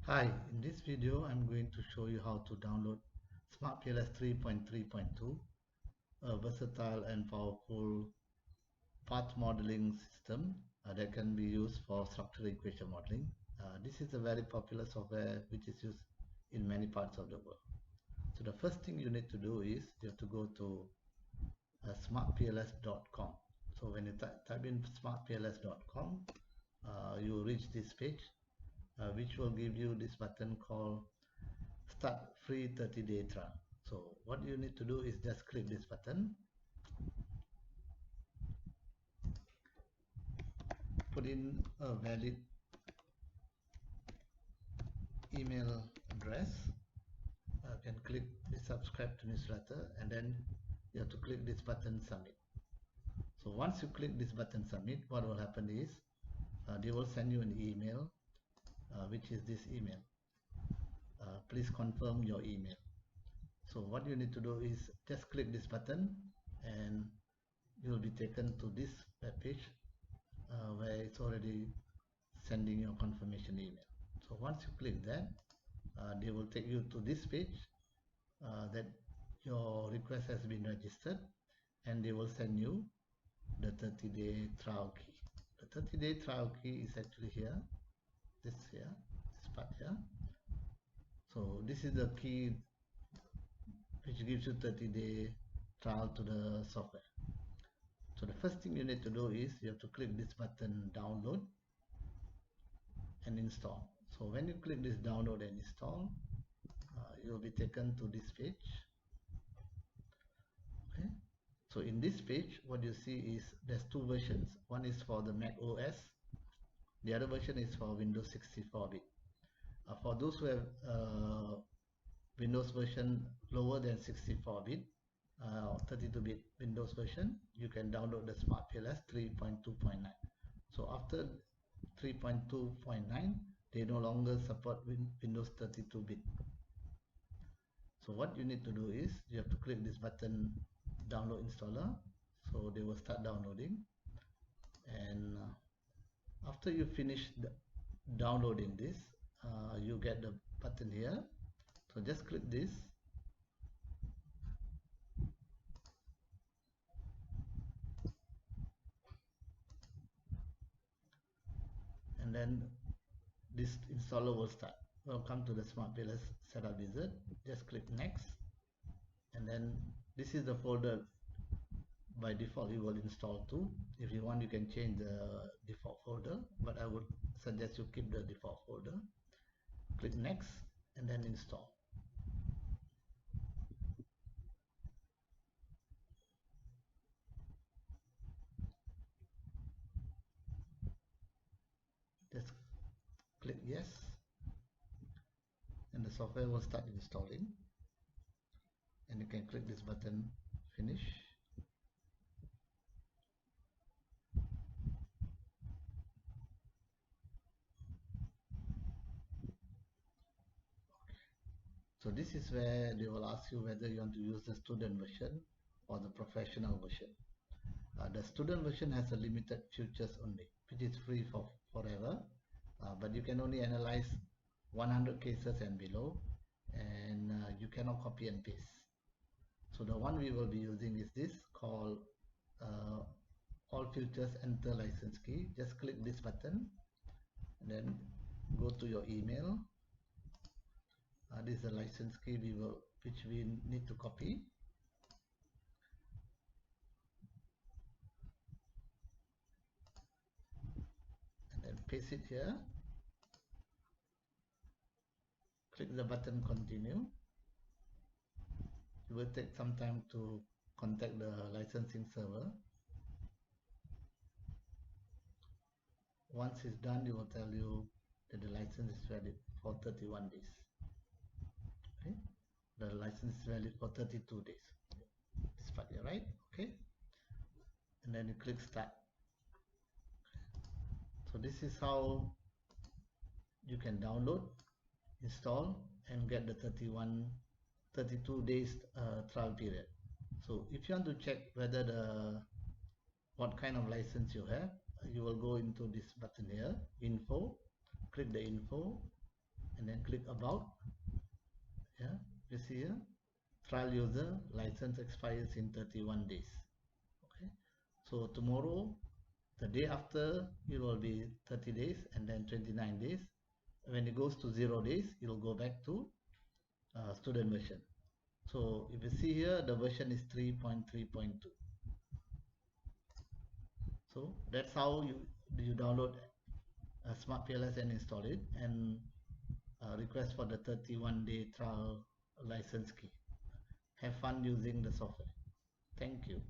Hi, in this video I'm going to show you how to download SmartPLS 3.3.2, a versatile and powerful path modeling system that can be used for structural equation modeling. This is a very popular software which is used in many parts of the world. So the first thing you need to do is you have to go to smartpls.com. So when you type in smartpls.com, you reach this page, which will give you this button called Start Free 30-Day Trial. So what you need to do is just click this button, put in a valid email address, can click the subscribe to newsletter, and then you have to click this button submit. So once you click this button submit, what will happen is they will send you an email, which is this email. Please confirm your email. So what you need to do is just click this button and you will be taken to this web page where it's already sending your confirmation email. So once you click that, they will take you to this page that your request has been registered, and they will send you the 30-day trial key. The 30-day trial key is actually here, this part here. So this is the key which gives you 30-day trial to the software. So the first thing you need to do is you have to click this button, download and install. So when you click this download and install, you will be taken to this page. Okay, so in this page what you see is there's two versions. One is for the Mac OS, the other version is for Windows 64-bit. For those who have Windows version lower than 64-bit, 32-bit Windows version, you can download the SmartPLS 3.2.9. So after 3.2.9, they no longer support Windows 32-bit. So what you need to do is you have to click this button, download installer. So they will start downloading, and after you finish downloading this, you get the button here. So just click this, and then this installer will start. Welcome to the SmartPLS setup wizard. Just click next, and then this is the folder by default you will install to. If you want, you can change the default folder, but I would suggest you keep the default folder. Click next and then install. Just click yes, and the software will start installing, and you can click this button, finish. So this is where they will ask you whether you want to use the student version or the professional version. The student version has a limited features only, which is free for forever, but you can only analyze 100 cases and below, and you cannot copy and paste. So the one we will be using is this called all features enter license key. Just click this button and then go to your email. This is the license key which we need to copy. And then paste it here. Click the button continue. It will take some time to contact the licensing server. Once it's done, it will tell you that the license is valid for 31 days. Okay, the license is valid for 32 days. This part here, right? Okay, and then you click start. So this is how you can download, install, and get the 32 days trial period. So if you want to check whether what kind of license you have, you will go into this button here, info, click the info, and then click about. Yeah, you see here, trial user license expires in 31 days. Okay, so tomorrow, the day after, it will be 30 days and then 29 days. When it goes to 0 days, it will go back to student version. So if you see here, the version is 3.3.2. So that's how you download SmartPLS and install it, and request for the 31-day trial license key. Have fun using the software. Thank you.